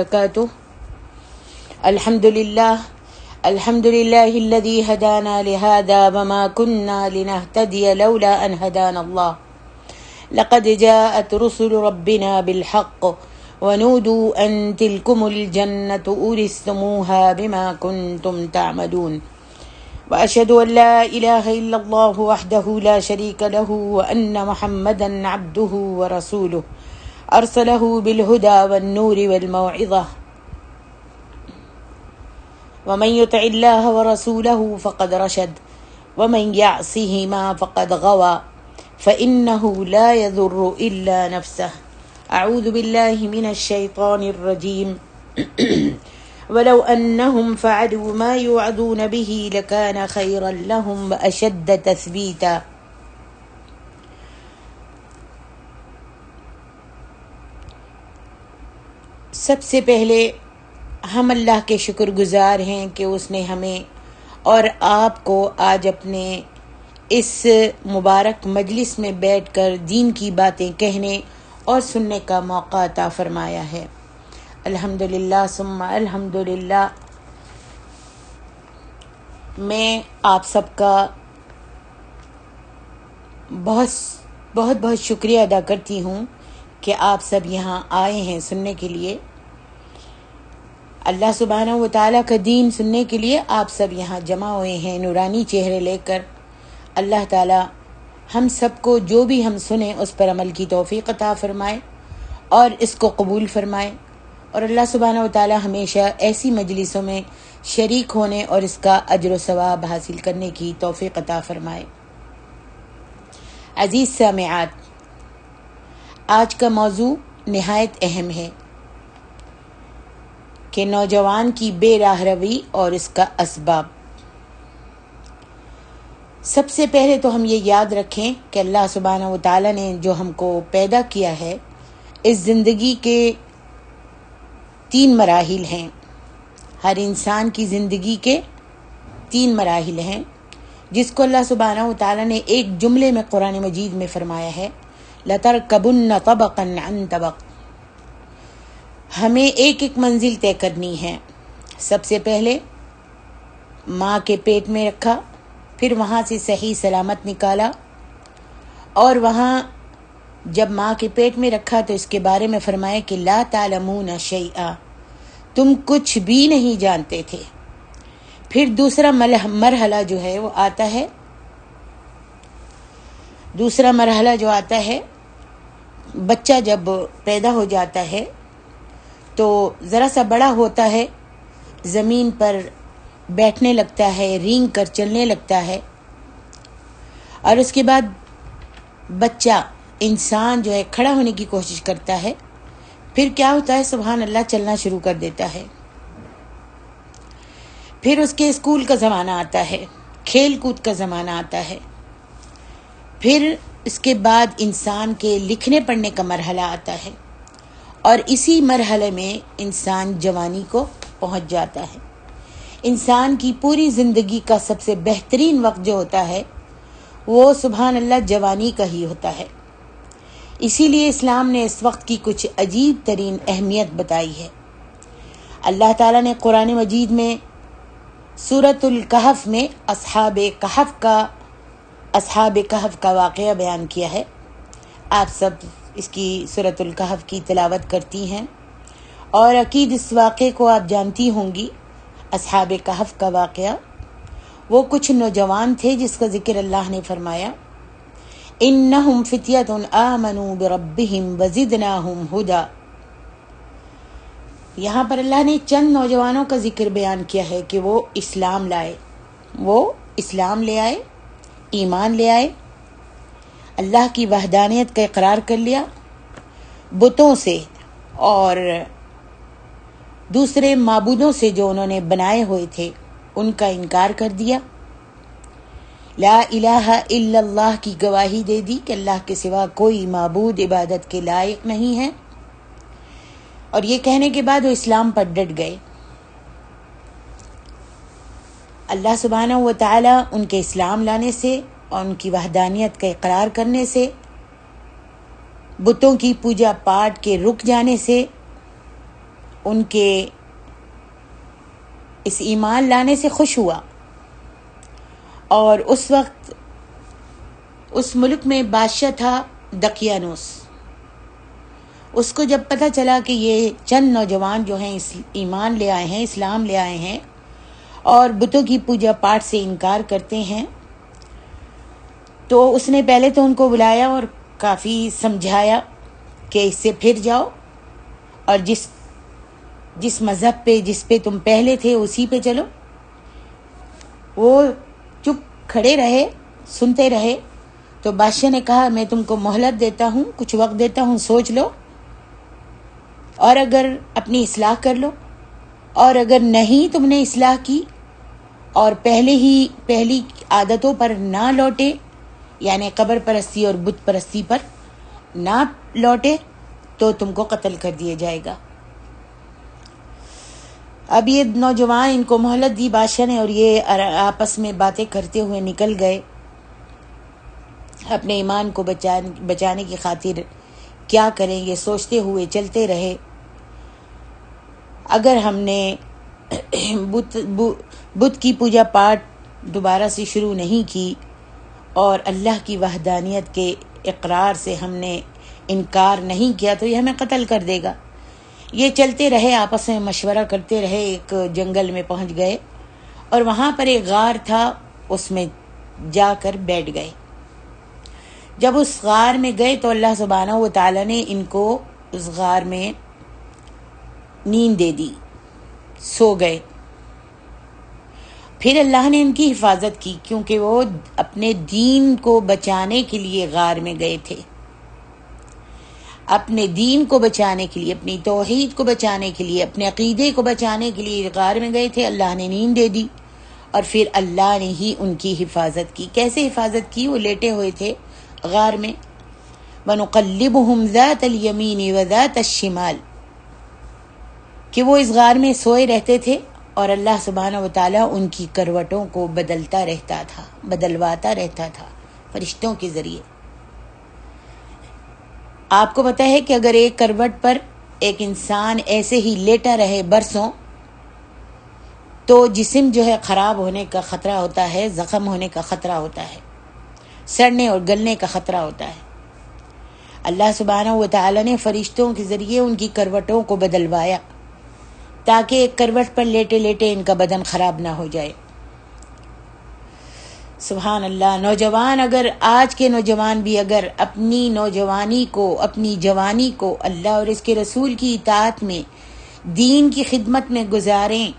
وبركاته. الحمد لله الذي هدانا لهذا وما كنا لنهتدي لولا أن هدانا الله. لقد جاءت رسل ربنا بالحق ونودوا أن تلكم الجنة أورثتموها بما كنتم تعملون. وأشهد أن لا إله إلا الله وحده لا شريك له وأن محمدا عبده ورسوله أرسله بالهدى والنور والموعظة. ومن يطع الله ورسوله فقد رشد ومن يعصهما فقد غوى فإنه لا يضر إلا نفسه. أعوذ بالله من الشيطان الرجيم. ولو أنهم فعلوا ما يوعظون به لكان خيرا لهم وأشد تثبيتا. سب سے پہلے ہم اللہ کے شکر گزار ہیں کہ اس نے ہمیں اور آپ کو آج اپنے اس مبارک مجلس میں بیٹھ کر دین کی باتیں کہنے اور سننے کا موقع عطا فرمایا ہے. الحمدللہ ثم الحمدللہ. میں آپ سب کا بہت شکریہ ادا کرتی ہوں کہ آپ سب یہاں آئے ہیں سننے کے لیے. اللہ سبحانہ و تعالیٰ کا دین سننے کے لیے آپ سب یہاں جمع ہوئے ہیں نورانی چہرے لے کر. اللہ تعالیٰ ہم سب کو جو بھی ہم سنیں اس پر عمل کی توفیق عطا فرمائے اور اس کو قبول فرمائے. اور اللہ سبحانہ و تعالیٰ ہمیشہ ایسی مجلسوں میں شریک ہونے اور اس کا اجر و ثواب حاصل کرنے کی توفیق عطا فرمائے. عزیز سامعات، آج کا موضوع نہایت اہم ہے کہ نوجوان کی بے راہ روی اور اس کا اسباب. سب سے پہلے تو ہم یہ یاد رکھیں کہ اللہ سبحانہ و تعالیٰ نے جو ہم کو پیدا کیا ہے، اس زندگی کے 3 مراحل ہیں. ہر انسان کی زندگی کے 3 مراحل ہیں جس کو اللہ سبحانہ و تعالیٰ نے ایک جملے میں قرآن مجید میں فرمایا ہے، لَتَرْكَبُنَّ طَبَقًا عَنْ طَبَقٍ. ہمیں ایک منزل طے کرنی ہے. سب سے پہلے ماں کے پیٹ میں رکھا، پھر وہاں سے صحیح سلامت نکالا، اور وہاں جب ماں کے پیٹ میں رکھا تو اس کے بارے میں فرمایا کہ لا تعلمون شیئا، تم کچھ بھی نہیں جانتے تھے. پھر دوسرا مرحلہ جو ہے وہ آتا ہے، دوسرا مرحلہ جو آتا ہے، بچہ جب پیدا ہو جاتا ہے تو ذرا سا بڑا ہوتا ہے، زمین پر بیٹھنے لگتا ہے، رینگ کر چلنے لگتا ہے، اور اس کے بعد بچہ انسان جو ہے کھڑا ہونے کی کوشش کرتا ہے. پھر کیا ہوتا ہے، سبحان اللہ، چلنا شروع کر دیتا ہے. پھر اس کے اسکول کا زمانہ آتا ہے، کھیل کود کا زمانہ آتا ہے. پھر اس کے بعد انسان کے لکھنے پڑھنے کا مرحلہ آتا ہے، اور اسی مرحلے میں انسان جوانی کو پہنچ جاتا ہے. انسان کی پوری زندگی کا سب سے بہترین وقت جو ہوتا ہے وہ سبحان اللہ جوانی کا ہی ہوتا ہے. اسی لیے اسلام نے اس وقت کی کچھ عجیب ترین اہمیت بتائی ہے. اللہ تعالیٰ نے قرآن مجید میں سورۃ الکہف میں اصحاب کہف کا واقعہ بیان کیا ہے. آپ سب اس کی سورۃ الکہف کی تلاوت کرتی ہیں اور اکید اس واقعے کو آپ جانتی ہوں گی. اصحاب کہف کا واقعہ، وہ کچھ نوجوان تھے جس کا ذکر اللہ نے فرمایا، انہم فتیۃ آمنوا بربہم وزدناہم ہدی. یہاں پر اللہ نے چند نوجوانوں کا ذکر بیان کیا ہے کہ وہ اسلام لے آئے، ایمان لے آئے، اللہ کی وحدانیت کا اقرار کر لیا، بتوں سے اور دوسرے معبودوں سے جو انہوں نے بنائے ہوئے تھے ان کا انکار کر دیا. لا الہ الا اللہ کی گواہی دے دی کہ اللہ کے سوا کوئی معبود عبادت کے لائق نہیں ہے، اور یہ کہنے کے بعد وہ اسلام پر ڈٹ گئے. اللہ سبحانہ و تعالی ان کے اسلام لانے سے اور ان کی وحدانیت کا اقرار کرنے سے، بتوں کی پوجا پاٹ کے رک جانے سے ان کے اس ایمان لانے سے خوش ہوا، اور اس وقت اس ملک میں بادشاہ تھا دقیانوس۔ اس کو جب پتہ چلا کہ یہ چند نوجوان جو ہیں ایمان لے آئے ہیں، اسلام لے آئے ہیں اور بتوں کی پوجا پاٹ سے انکار کرتے ہیں، تو اس نے پہلے تو ان کو بلایا اور کافی سمجھایا کہ اس سے پھر جاؤ اور جس مذہب پہ جس پہ تم پہلے تھے اسی پہ چلو۔ وہ چپ کھڑے رہے، سنتے رہے۔ تو بادشاہ نے کہا میں تم کو مہلت دیتا ہوں، کچھ وقت دیتا ہوں، سوچ لو، اور اگر اپنی اصلاح کر لو، اور اگر نہیں تم نے اصلاح کی اور پہلی عادتوں پر نہ لوٹے، یعنی قبر پرستی اور بت پرستی پر نہ لوٹے، تو تم کو قتل کر دیا جائے گا۔ اب یہ نوجوان ان کو مہلت دی بادشاہ نے، اور یہ آپس میں باتیں کرتے ہوئے نکل گئے اپنے ایمان کو بچانے کی خاطر کیا کریں یہ سوچتے ہوئے چلتے رہے۔ اگر ہم نے بت کی پوجا پاٹ دوبارہ سے شروع نہیں کی اور اللہ کی وحدانیت کے اقرار سے ہم نے انکار نہیں کیا تو یہ ہمیں قتل کر دے گا۔ یہ چلتے رہے، آپس میں مشورہ کرتے رہے، ایک جنگل میں پہنچ گئے اور وہاں پر ایک غار تھا، اس میں جا کر بیٹھ گئے۔ جب اس غار میں گئے تو اللہ سبحانہ و تعالیٰ نے ان کو اس غار میں نیند دے دی، سو گئے۔ پھر اللہ نے ان کی حفاظت کی، کیونکہ وہ اپنے دین کو بچانے کے لیے غار میں گئے تھے، اپنے دین کو بچانے کے لیے، اپنی توحید کو بچانے کے لیے، اپنے عقیدے کو بچانے کے لیے غار میں گئے تھے۔ اللہ نے نیند دے دی اور پھر اللہ نے ہی ان کی حفاظت کی۔ کیسے حفاظت کی؟ وہ لیٹے ہوئے تھے غار میں۔ وَنُقَلِّبُهُمْ ذَاتَ الْيَمِينِ وَذَاتَ الشِّمَالِ، کہ وہ اس غار میں سوئے رہتے تھے اور اللہ سبحانہ و تعالیٰ ان کی کروٹوں کو بدلواتا رہتا تھا فرشتوں کے ذریعے۔ آپ کو پتہ ہے کہ اگر ایک کروٹ پر ایک انسان ایسے ہی لیٹا رہے برسوں تو جسم جو ہے خراب ہونے کا خطرہ ہوتا ہے، زخم ہونے کا خطرہ ہوتا ہے، سڑنے اور گلنے کا خطرہ ہوتا ہے۔ اللہ سبحانہ و تعالیٰ نے فرشتوں کے ذریعے ان کی کروٹوں کو بدلوایا تاکہ ایک کروٹ پر لیٹے لیٹے ان کا بدن خراب نہ ہو جائے۔ سبحان اللہ۔ نوجوان، اگر آج کے نوجوان بھی اگر اپنی نوجوانی کو، اپنی جوانی کو اللہ اور اس کے رسول کی اطاعت میں، دین کی خدمت میں گزاریں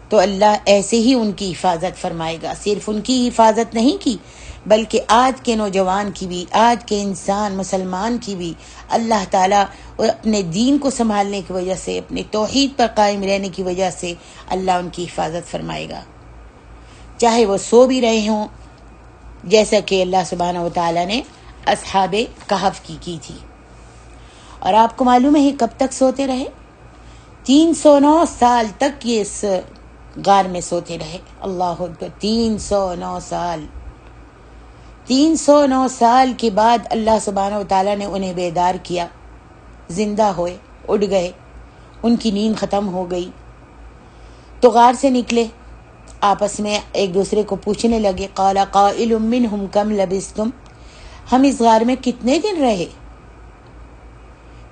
تو اللہ ایسے ہی ان کی حفاظت فرمائے گا۔ صرف ان کی حفاظت نہیں کی بلکہ آج کے نوجوان کی بھی، آج کے انسان مسلمان کی بھی اللہ تعالیٰ اپنے دین کو سنبھالنے کی وجہ سے، اپنے توحید پر قائم رہنے کی وجہ سے اللہ ان کی حفاظت فرمائے گا، چاہے وہ سو بھی رہے ہوں، جیسا کہ اللہ سبحانہ و تعالیٰ نے اصحاب کہف کی تھی۔ اور آپ کو معلوم ہے یہ کب تک سوتے رہے؟ 309 سال تک یہ اس غار میں سوتے رہے۔ اللہ اکبر، 309 سال۔ 309 سال کے بعد اللہ سبحانہ و تعالیٰ نے انہیں بیدار کیا، زندہ ہوئے، اٹھ گئے، ان کی نیند ختم ہو گئی تو غار سے نکلے، آپس میں ایک دوسرے کو پوچھنے لگے، قال قائل منہم کم لبثتم، ہم اس غار میں کتنے دن رہے؟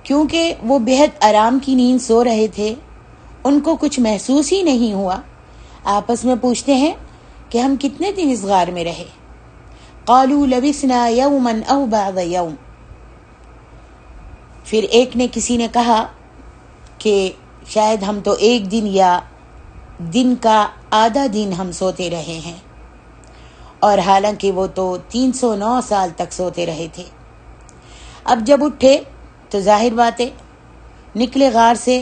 کیونکہ وہ بہت آرام کی نیند سو رہے تھے، ان کو کچھ محسوس ہی نہیں ہوا۔ آپس میں پوچھتے ہیں کہ ہم کتنے دن اس غار میں رہے؟ قالوا لبثنا یوما او بعض یوم، پھر ایک نے کسی نے کہا کہ شاید ہم تو ایک دن یا دن کا آدھا دن ہم سوتے رہے ہیں، اور حالانکہ وہ تو 309 سال تک سوتے رہے تھے۔ اب جب اٹھے تو ظاہر بات ہے نکلے غار سے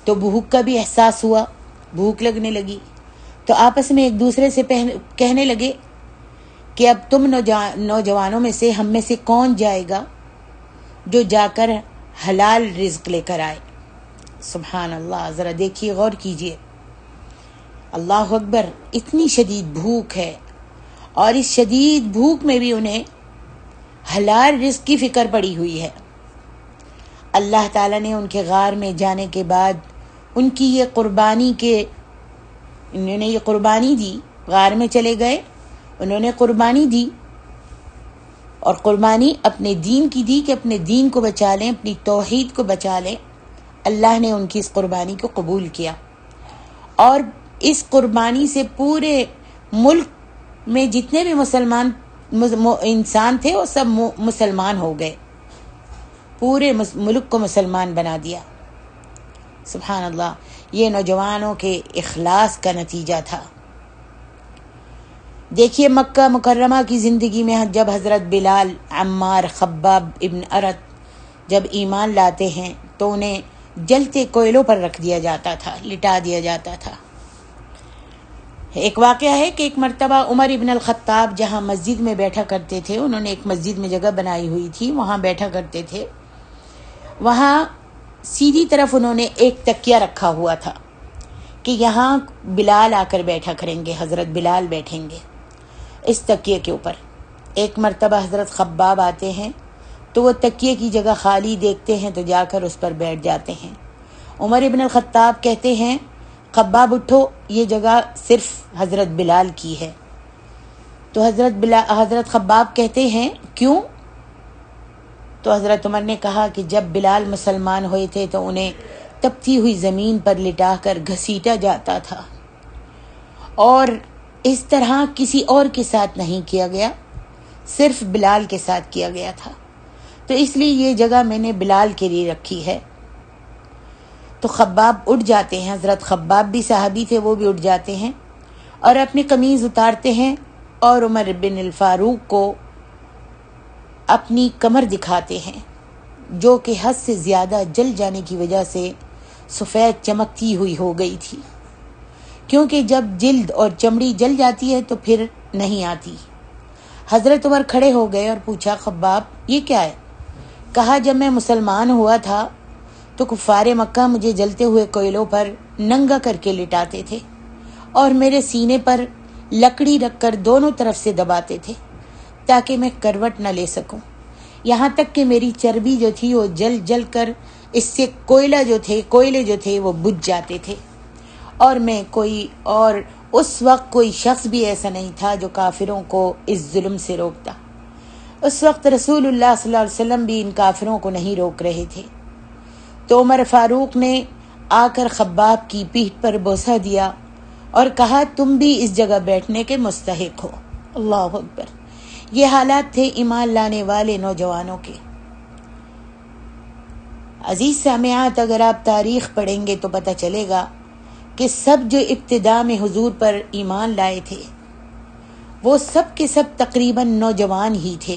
تو بھوک کا بھی احساس ہوا، بھوک لگنے لگی، تو آپس میں ایک دوسرے سے کہنے لگے کہ اب تم نوجوانوں میں سے، ہم میں سے کون جائے گا جو جا کر حلال رزق لے کر آئے؟ سبحان اللہ، ذرا دیکھیے، غور کیجیے، اللہ اکبر، اتنی شدید بھوک ہے، اور اس شدید بھوک میں بھی انہیں حلال رزق کی فکر پڑی ہوئی ہے۔ اللہ تعالیٰ نے ان کے غار میں جانے کے بعد ان کی یہ قربانی کے انہوں نے یہ قربانی دی، غار میں چلے گئے، انہوں نے قربانی دی، اور قربانی اپنے دین کی دی کہ اپنے دین کو بچا لیں، اپنی توحید کو بچا لیں۔ اللہ نے ان کی اس قربانی کو قبول کیا، اور اس قربانی سے پورے ملک میں جتنے بھی مسلمان انسان تھے وہ سب مسلمان ہو گئے، پورے ملک کو مسلمان بنا دیا۔ سبحان اللہ، یہ نوجوانوں کے اخلاص کا نتیجہ تھا۔ دیکھیے مکہ مکرمہ کی زندگی میں جب حضرت بلال، عمار، خباب ابن ارت جب ایمان لاتے ہیں تو انہیں جلتے کوئلوں پر رکھ دیا جاتا تھا، لٹا دیا جاتا تھا۔ ایک واقعہ ہے کہ ایک مرتبہ عمر ابن الخطاب جہاں مسجد میں بیٹھا کرتے تھے، انہوں نے ایک مسجد میں جگہ بنائی ہوئی تھی، وہاں بیٹھا کرتے تھے، وہاں سیدھی طرف انہوں نے ایک تکیہ رکھا ہوا تھا کہ یہاں بلال آ کر بیٹھا کریں گے، حضرت بلال بیٹھیں گے اس تکیے کے اوپر۔ ایک مرتبہ حضرت خباب آتے ہیں تو وہ تکیے کی جگہ خالی دیکھتے ہیں تو جا کر اس پر بیٹھ جاتے ہیں۔ عمر ابن الخطاب کہتے ہیں خباب اٹھو، یہ جگہ صرف حضرت بلال کی ہے۔ تو حضرت خباب کہتے ہیں کیوں؟ تو حضرت عمر نے کہا کہ جب بلال مسلمان ہوئے تھے تو انہیں تپتی ہوئی زمین پر لٹا کر گھسیٹا جاتا تھا، اور اس طرح کسی اور کے ساتھ نہیں کیا گیا، صرف بلال کے ساتھ کیا گیا تھا، تو اس لیے یہ جگہ میں نے بلال کے لیے رکھی ہے۔ تو خباب اٹھ جاتے ہیں، حضرت خباب بھی صحابی تھے، وہ بھی اٹھ جاتے ہیں اور اپنی قمیض اتارتے ہیں اور عمر بن الفاروق کو اپنی کمر دکھاتے ہیں، جو کہ حد سے زیادہ جل جانے کی وجہ سے سفید چمکتی ہوئی ہو گئی تھی، کیونکہ جب جلد اور چمڑی جل جاتی ہے تو پھر نہیں آتی۔ حضرت عمر کھڑے ہو گئے اور پوچھا خباب یہ کیا ہے؟ کہا جب میں مسلمان ہوا تھا تو کفار مکہ مجھے جلتے ہوئے کوئلوں پر ننگا کر کے لٹاتے تھے اور میرے سینے پر لکڑی رکھ کر دونوں طرف سے دباتے تھے تاکہ میں کروٹ نہ لے سکوں، یہاں تک کہ میری چربی جو تھی وہ جل جل کر اس سے کوئلے جو تھے وہ بجھ جاتے تھے، اور اس وقت کوئی شخص بھی ایسا نہیں تھا جو کافروں کو اس ظلم سے روکتا۔ اس وقت رسول اللہ صلی اللہ علیہ وسلم بھی ان کافروں کو نہیں روک رہے تھے۔ تو عمر فاروق نے آ کر خباب کی پیٹھ پر بوسہ دیا اور کہا تم بھی اس جگہ بیٹھنے کے مستحق ہو۔ اللہ اکبر، یہ حالات تھے ایمان لانے والے نوجوانوں کے۔ عزیز سامعات، اگر آپ تاریخ پڑھیں گے تو پتہ چلے گا کہ سب جو ابتدا میں حضور پر ایمان لائے تھے وہ سب کے سب تقریباً نوجوان ہی تھے،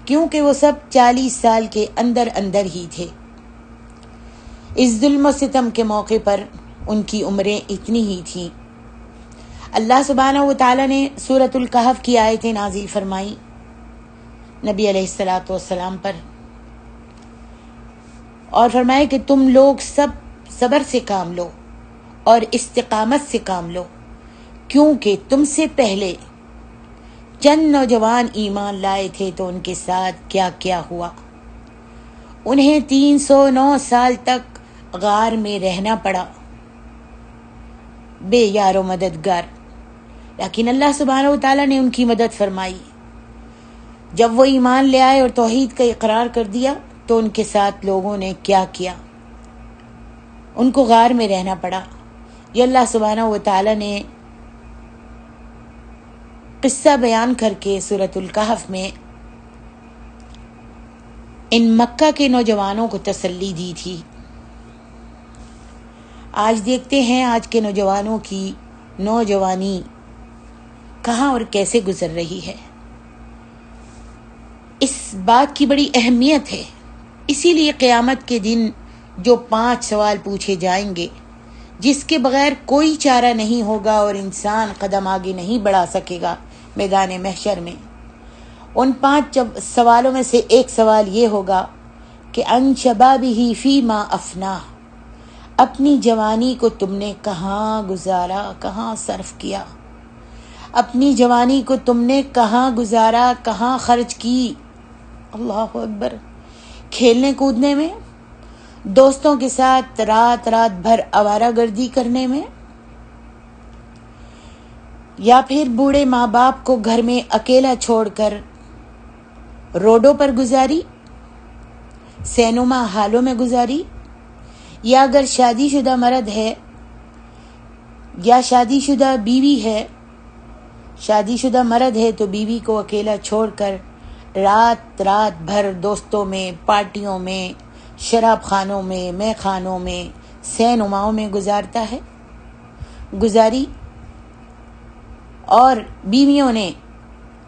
کیونکہ وہ سب 40 سال کے اندر ہی تھے۔ اس ظلم و ستم کے موقع پر ان کی عمریں اتنی ہی تھیں۔ اللہ سبحانہ و تعالیٰ نے سورۃ الکہف کی آیتیں نازل فرمائی نبی علیہ الصلوۃ والسلام پر، اور فرمائے کہ تم لوگ سب صبر سے کام لو اور استقامت سے کام لو، کیونکہ تم سے پہلے چند نوجوان ایمان لائے تھے تو ان کے ساتھ کیا کیا ہوا۔ انہیں 309 سال تک غار میں رہنا پڑا بے یار و مددگار، لیکن اللہ سبحانہ و تعالیٰ نے ان کی مدد فرمائی۔ جب وہ ایمان لے آئے اور توحید کا اقرار کر دیا تو ان کے ساتھ لوگوں نے کیا کیا، ان کو غار میں رہنا پڑا۔ یہ اللہ سبحانہ و تعالیٰ نے قصہ بیان کر کے سورۃ الکہف میں ان مکہ کے نوجوانوں کو تسلی دی تھی۔ آج دیکھتے ہیں آج کے نوجوانوں کی نوجوانی کہاں اور کیسے گزر رہی ہے۔ اس بات کی بڑی اہمیت ہے، اسی لیے قیامت کے دن جو 5 سوال پوچھے جائیں گے جس کے بغیر کوئی چارہ نہیں ہوگا اور انسان قدم آگے نہیں بڑھا سکے گا میدان محشر میں، ان 5 سوالوں میں سے ایک سوال یہ ہوگا کہ ان شبابہ فیما افناہ، اپنی جوانی کو تم نے کہاں گزارا، کہاں صرف کیا، اپنی جوانی کو تم نے کہاں گزارا، کہاں خرچ کی۔ اللہ اکبر، کھیلنے کودنے میں، دوستوں کے ساتھ رات رات بھر آوارہ گردی کرنے میں، یا پھر بوڑھے ماں باپ کو گھر میں اکیلا چھوڑ کر روڈوں پر گزاری، سینما ہالوں میں گزاری، یا اگر شادی شدہ مرد ہے یا شادی شدہ بیوی ہے، شادی شدہ مرد ہے تو بیوی کو اکیلا چھوڑ کر رات رات بھر دوستوں میں، پارٹیوں میں، شراب خانوں میں، مے خانوں میں، سینماؤں میں گزارتا ہے، گزاری۔ اور بیویوں نے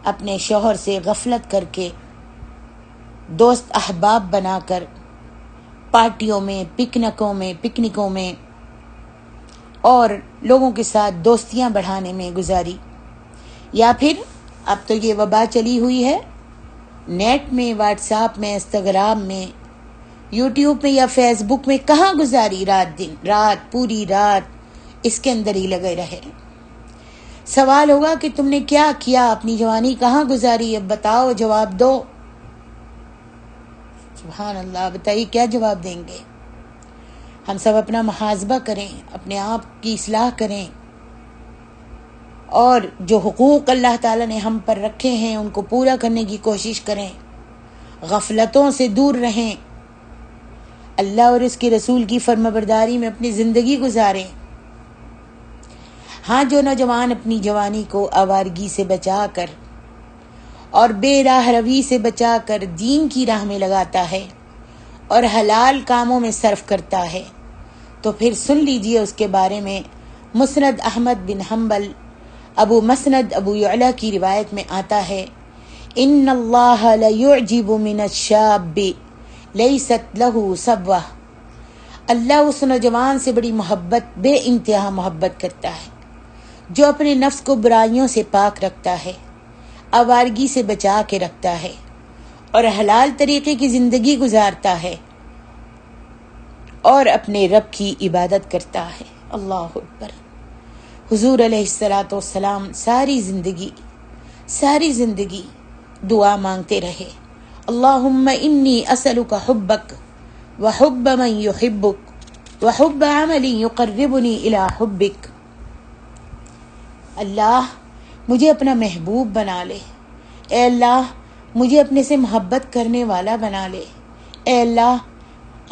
اپنے شوہر سے غفلت کر کے دوست احباب بنا کر پارٹیوں میں، پکنکوں میں اور لوگوں کے ساتھ دوستیاں بڑھانے میں گزاری۔ یا پھر اب تو یہ وبا چلی ہوئی ہے، نیٹ میں، واٹس ایپ میں، انسٹاگرام میں، یوٹیوب میں یا فیس بک میں کہاں گزاری رات پوری رات اس کے اندر ہی لگے رہے۔ سوال ہوگا کہ تم نے کیا کیا، اپنی جوانی کہاں گزاری، اب بتاؤ، جواب دو۔ سبحان اللہ، بتائیے کیا جواب دیں گے؟ ہم سب اپنا محاسبہ کریں، اپنے آپ کی اصلاح کریں، اور جو حقوق اللہ تعالیٰ نے ہم پر رکھے ہیں ان کو پورا کرنے کی کوشش کریں، غفلتوں سے دور رہیں، اللہ اور اس کے رسول کی فرمانبرداری میں اپنی زندگی گزاریں۔ ہاں، جو نوجوان اپنی جوانی کو آوارگی سے بچا کر اور بے راہ روی سے بچا کر دین کی راہ میں لگاتا ہے اور حلال کاموں میں صرف کرتا ہے، تو پھر سن لیجئے اس کے بارے میں مسند احمد بن حنبل، ابو یعلا کی روایت میں آتا ہے، ان اللہ لیعجب من الشاب لیست له صبوہ، اللہ اس نوجوان سے بڑی محبت، بے انتہا محبت کرتا ہے جو اپنے نفس کو برائیوں سے پاک رکھتا ہے، آوارگی سے بچا کے رکھتا ہے اور حلال طریقے کی زندگی گزارتا ہے اور اپنے رب کی عبادت کرتا ہے۔ اللہ اکبر۔ حضور علیہ السلام ساری زندگی دعا مانگتے رہے، اللہم انی اسألک حبک وحب من یحبک وحب عمل یقربنی الی حبک۔ اللہ مجھے اپنا محبوب بنا لے، اے اللہ مجھے اپنے سے محبت کرنے والا بنا لے، اے اللہ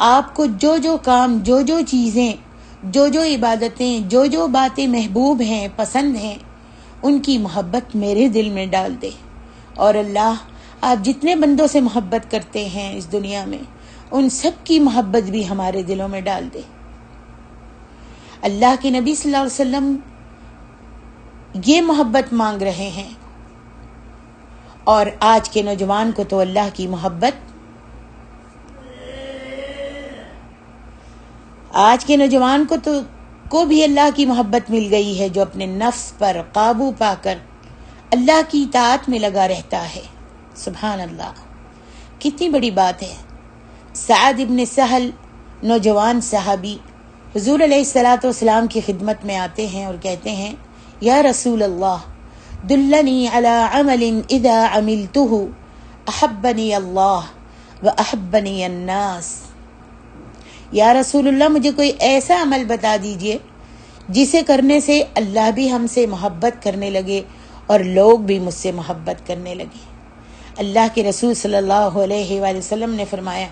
آپ کو جو کام، جو چیزیں، جو عبادتیں، جو باتیں محبوب ہیں، پسند ہیں، ان کی محبت میرے دل میں ڈال دے، اور اللہ آپ جتنے بندوں سے محبت کرتے ہیں اس دنیا میں ان سب کی محبت بھی ہمارے دلوں میں ڈال دے۔ اللہ کے نبی صلی اللہ علیہ وسلم یہ محبت مانگ رہے ہیں، اور آج کے نوجوان کو تو اللہ کی محبت، آج کے نوجوان کو بھی اللہ کی محبت مل گئی ہے، جو اپنے نفس پر قابو پا کر اللہ کی اطاعت میں لگا رہتا ہے۔ سبحان اللہ، کتنی بڑی بات ہے۔ سعد ابن سہل، نوجوان صحابی، حضور علیہ السلام کی خدمت میں آتے ہیں اور کہتے ہیں، یا رسول اللہ دلنی علی عمل اذا عملته احبنی اللہ واحبنی الناس۔ یا رسول اللہ مجھے کوئی ایسا عمل بتا دیجئے جسے کرنے سے اللہ بھی ہم سے محبت کرنے لگے اور لوگ بھی مجھ سے محبت کرنے لگے۔ اللہ کے رسول صلی اللہ علیہ وآلہ وسلم نے فرمایا،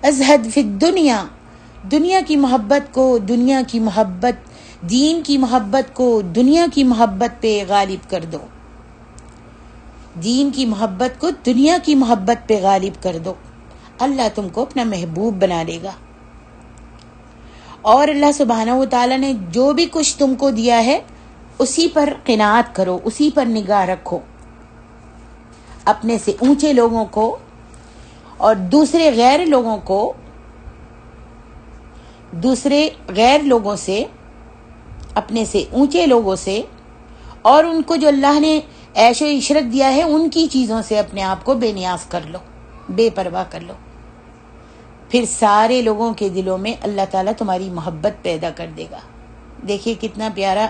ازہد فی الدنیا، دنیا کی محبت کو، دنیا کی محبت، دین کی محبت کو دنیا کی محبت پہ غالب کر دو، دین کی محبت کو دنیا کی محبت پہ غالب کر دو، اللہ تم کو اپنا محبوب بنا لے گا۔ اور اللہ سبحانہ و تعالیٰ نے جو بھی کچھ تم کو دیا ہے اسی پر قناعت کرو، اسی پر نگاہ رکھو، اپنے سے اونچے لوگوں کو اور دوسرے غیر لوگوں سے، اپنے سے اونچے لوگوں سے، اور ان کو جو اللہ نے عیش و عشرت دیا ہے ان کی چیزوں سے اپنے آپ کو بے نیاز کر لو، بے پرواہ کر لو، پھر سارے لوگوں کے دلوں میں اللہ تعالیٰ تمہاری محبت پیدا کر دے گا۔ دیکھیے کتنا پیارا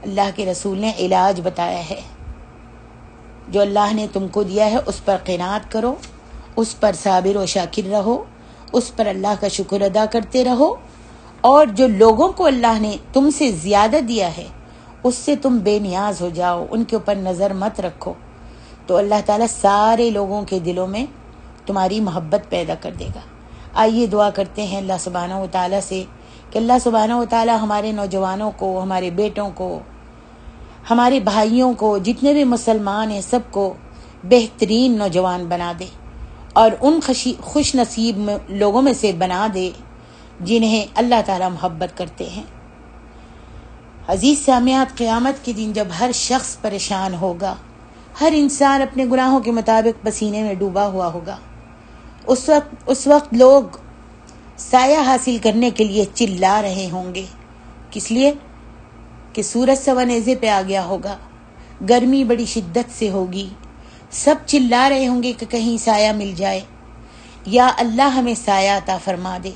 اللہ کے رسول نے علاج بتایا ہے، جو اللہ نے تم کو دیا ہے اس پر قناعت کرو، اس پر صابر و شاکر رہو، اس پر اللہ کا شکر ادا کرتے رہو، اور جو لوگوں کو اللہ نے تم سے زیادہ دیا ہے اس سے تم بے نیاز ہو جاؤ، ان کے اوپر نظر مت رکھو، تو اللہ تعالیٰ سارے لوگوں کے دلوں میں تمہاری محبت پیدا کر دے گا۔ آئیے دعا کرتے ہیں اللہ سبحانہ و تعالیٰ سے کہ اللہ سبحانہ و تعالیٰ ہمارے نوجوانوں کو، ہمارے بیٹوں کو، ہمارے بھائیوں کو، جتنے بھی مسلمان ہیں سب کو بہترین نوجوان بنا دے، اور ان خوش نصیب لوگوں میں سے بنا دے جنہیں اللہ تعالیٰ محبت کرتے ہیں۔ عزیز سامعات، قیامت کے دن جب ہر شخص پریشان ہوگا، ہر انسان اپنے گناہوں کے مطابق پسینے میں ڈوبا ہوا ہوگا، اس وقت لوگ سایہ حاصل کرنے کے لیے چلا رہے ہوں گے۔ کس لیے؟ کہ سورج سوانیزے پہ آ گیا ہوگا، گرمی بڑی شدت سے ہوگی، سب چلا رہے ہوں گے کہ کہیں سایہ مل جائے، یا اللہ ہمیں سایہ عطا فرما دے،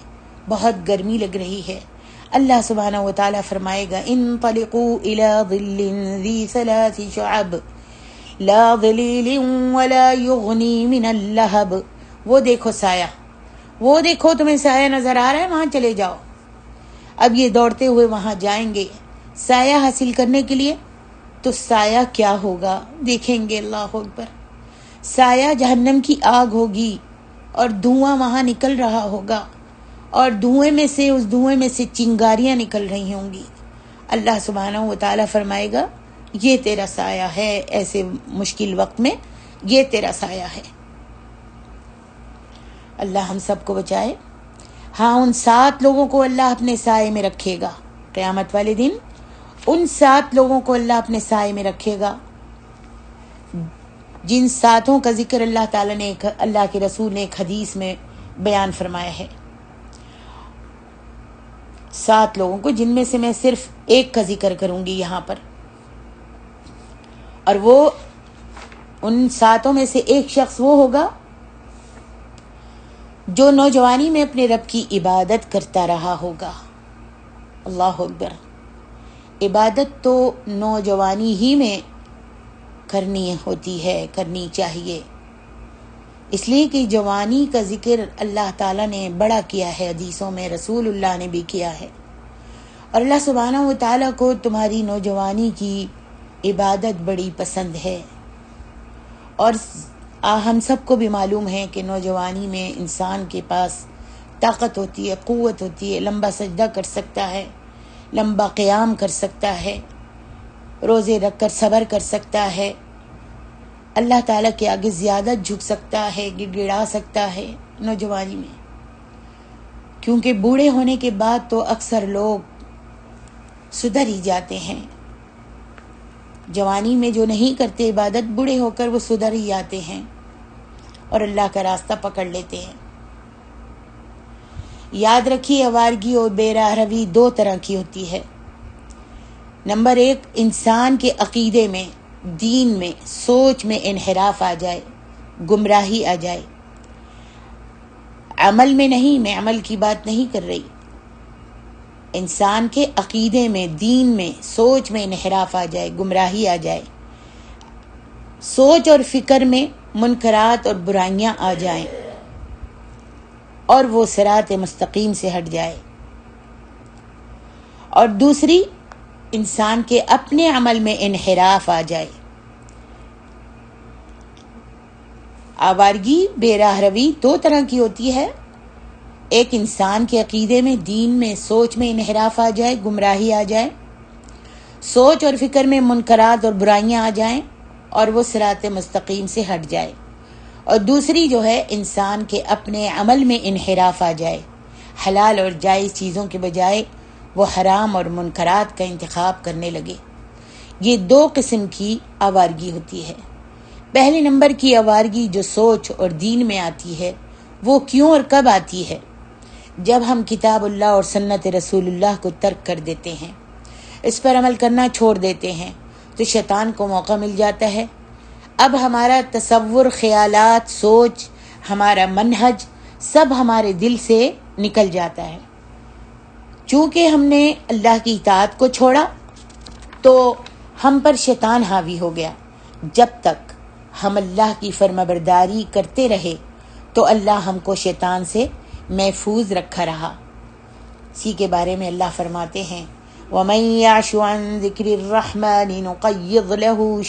بہت گرمی لگ رہی ہے۔ اللہ سبحانہ و تعالیٰ فرمائے گا انطلقوا الى ظل ذی ثلاث شعب لا ظلیل ولا یغنی من اللہب۔ وہ دیکھو سایہ، وہ دیکھو تمہیں سایہ نظر آ رہا ہے، وہاں چلے جاؤ۔ اب یہ دوڑتے ہوئے وہاں جائیں گے سایہ حاصل کرنے کے لیے، تو سایہ کیا ہوگا دیکھیں گے۔ اللہ اکبر۔ سایہ جہنم کی آگ ہوگی، اور دھواں وہاں نکل رہا ہوگا، اور اس دھوئیں میں سے چنگاریاں نکل رہی ہوں گی۔ اللہ سبحانہ و تعالیٰ فرمائے گا یہ تیرا سایہ ہے، ایسے مشکل وقت میں یہ تیرا سایہ ہے۔ اللہ ہم سب کو بچائے۔ ہاں، ان 7 لوگوں کو اللہ اپنے سائے میں رکھے گا قیامت والے دن، ان 7 لوگوں کو اللہ اپنے سائے میں رکھے گا جن 7 کا ذکر اللہ تعالیٰ نے، اللہ کے رسول نے ایک حدیث میں بیان فرمایا ہے۔ 7 لوگوں کو، جن میں سے میں صرف ایک کا ذکر کروں گی یہاں پر، اور وہ ان 7 میں سے ایک شخص وہ ہوگا جو نوجوانی میں اپنے رب کی عبادت کرتا رہا ہوگا۔ اللہ اکبر۔ عبادت تو نوجوانی ہی میں کرنی ہوتی ہے، کرنی چاہیے، اس لیے کہ جوانی کا ذکر اللہ تعالیٰ نے بڑا کیا ہے، حدیثوں میں رسول اللہ نے بھی کیا ہے، اور اللہ سبحانہ و تعالیٰ کو تمہاری نوجوانی کی عبادت بڑی پسند ہے۔ اور ہم سب کو بھی معلوم ہے کہ نوجوانی میں انسان کے پاس طاقت ہوتی ہے، قوت ہوتی ہے، لمبا سجدہ کر سکتا ہے، لمبا قیام کر سکتا ہے، روزے رکھ کر صبر کر سکتا ہے، اللہ تعالیٰ کے آگے زیادہ جھک سکتا ہے، گڑ گڑا سکتا ہے نوجوانی میں۔ کیونکہ بوڑھے ہونے کے بعد تو اکثر لوگ سدھر ہی جاتے ہیں، جوانی میں جو نہیں کرتے عبادت، بوڑھے ہو کر وہ سدھر ہی آتے ہیں اور اللہ کا راستہ پکڑ لیتے ہیں۔ یاد رکھیے، آوارگی اور بے راہ روی 2 طرح کی ہوتی ہے۔ نمبر 1، انسان کے عقیدے میں، دین میں، سوچ میں انحراف آ جائے، گمراہی آ جائے۔ عمل میں نہیں، میں عمل کی بات نہیں کر رہی، انسان کے عقیدے میں، دین میں، سوچ میں انحراف آ جائے، گمراہی آ جائے، سوچ اور فکر میں منکرات اور برائیاں آ جائیں، اور وہ صراط مستقیم سے ہٹ جائے۔ اور دوسری، انسان کے اپنے عمل میں انحراف آ جائے۔ آوارگی، بے راہ روی 2 طرح کی ہوتی ہے۔ ایک، انسان کے عقیدے میں، دین میں، سوچ میں انحراف آ جائے، گمراہی آ جائے، سوچ اور فکر میں منکرات اور برائیاں آ جائیں، اور وہ صراط مستقیم سے ہٹ جائے۔ اور دوسری جو ہے، انسان کے اپنے عمل میں انحراف آ جائے، حلال اور جائز چیزوں کے بجائے وہ حرام اور منکرات کا انتخاب کرنے لگے۔ یہ 2 قسم کی آوارگی ہوتی ہے۔ پہلے نمبر کی آوارگی جو سوچ اور دین میں آتی ہے، وہ کیوں اور کب آتی ہے؟ جب ہم کتاب اللہ اور سنت رسول اللہ کو ترک کر دیتے ہیں، اس پر عمل کرنا چھوڑ دیتے ہیں، تو شیطان کو موقع مل جاتا ہے۔ اب ہمارا تصور، خیالات، سوچ، ہمارا منہج سب ہمارے دل سے نکل جاتا ہے۔ چونکہ ہم نے اللہ کی اطاعت کو چھوڑا تو ہم پر شیطان حاوی ہو گیا۔ جب تک ہم اللہ کی فرمانبرداری کرتے رہے تو اللہ ہم کو شیطان سے محفوظ رکھا رہا۔ اسی کے بارے میں اللہ فرماتے ہیں وَمَن يَعْشُ عَن ذِكْرِ الرَّحْمَنِ نُقَيِّضْ لَهُ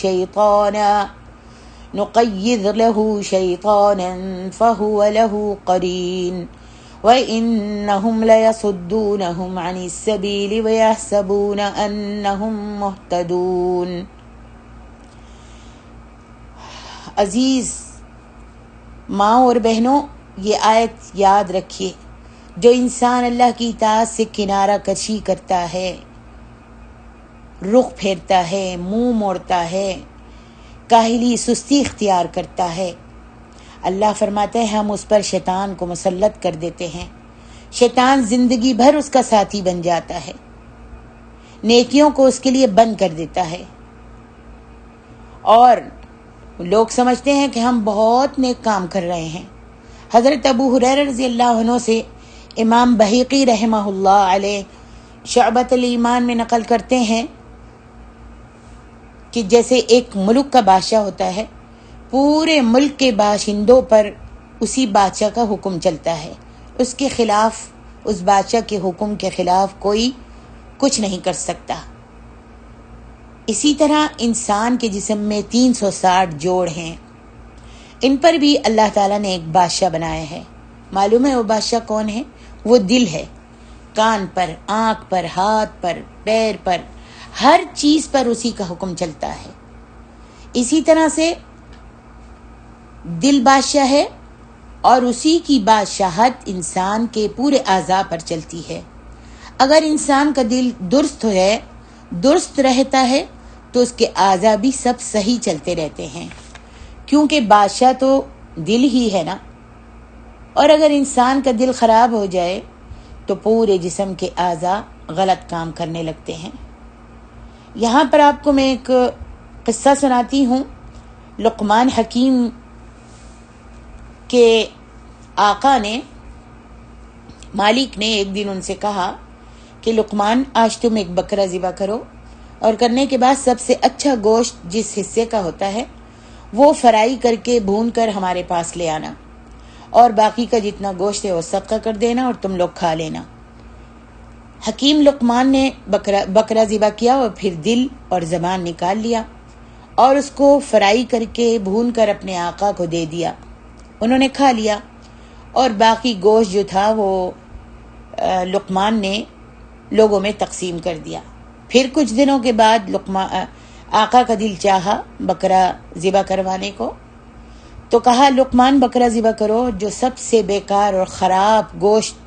شَيْطَانًا فَهُوَ لَهُ قَرِينٌ وَإِنَّهُمْ لَيَصُدُّونَهُمْ عَنِ السَّبِيلِ وَيَحْسَبُونَ أَنَّهُمْ مُهْتَدُونَ۔ عزیز ماں اور بہنوں، یہ آیت یاد رکھیے، جو انسان اللہ کی اطاعت سے کنارہ کشی کرتا ہے، رخ پھیرتا ہے، منہ موڑتا ہے، کاہلی سستی اختیار کرتا ہے، اللہ فرماتا ہے ہم اس پر شیطان کو مسلط کر دیتے ہیں۔ شیطان زندگی بھر اس کا ساتھی بن جاتا ہے، نیکیوں کو اس کے لیے بند کر دیتا ہے، اور لوگ سمجھتے ہیں کہ ہم بہت نیک کام کر رہے ہیں۔ حضرت ابو ہریرہ رضی اللہ عنہ سے امام بہیقی رحمہ اللہ علیہ شعبۃ الایمان میں نقل کرتے ہیں کہ جیسے ایک ملک کا بادشاہ ہوتا ہے، پورے ملک کے باشندوں پر اسی بادشاہ کا حکم چلتا ہے، اس کے خلاف، اس بادشاہ کے حکم کے خلاف کوئی کچھ نہیں کر سکتا۔ اسی طرح انسان کے جسم میں 360 جوڑ ہیں، ان پر بھی اللہ تعالیٰ نے ایک بادشاہ بنایا ہے۔ معلوم ہے وہ بادشاہ کون ہے؟ وہ دل ہے۔ کان پر، آنکھ پر، ہاتھ پر، پیر پر، ہر چیز پر اسی کا حکم چلتا ہے۔ اسی طرح سے دل بادشاہ ہے، اور اسی کی بادشاہت انسان کے پورے اعضاء پر چلتی ہے۔ اگر انسان کا دل درست رہتا ہے تو اس کے اعضاء بھی سب صحیح چلتے رہتے ہیں، کیونکہ بادشاہ تو دل ہی ہے نا۔ اور اگر انسان کا دل خراب ہو جائے تو پورے جسم کے اعضاء غلط کام کرنے لگتے ہیں۔ یہاں پر آپ کو میں ایک قصہ سناتی ہوں۔ لقمان حکیم کے آقا نے، مالک نے ایک دن ان سے کہا کہ لقمان آج تم ایک بکرا ذبح کرو، اور کرنے کے بعد سب سے اچھا گوشت جس حصے کا ہوتا ہے وہ فرائی کر کے بھون کر ہمارے پاس لے آنا، اور باقی کا جتنا گوشت ہے وہ صدقہ کر دینا اور تم لوگ کھا لینا۔ حکیم لقمان نے بکرا ذبح کیا اور پھر دل اور زبان نکال لیا اور اس کو فرائی کر کے بھون کر اپنے آقا کو دے دیا۔ انہوں نے کھا لیا، اور باقی گوشت جو تھا وہ لقمان نے لوگوں میں تقسیم کر دیا۔ پھر کچھ دنوں کے بعد آقا کا دل چاہا بکرا ذبح کروانے کو، تو کہا لقمان بکرا ذبح کرو، جو سب سے بیکار اور خراب گوشت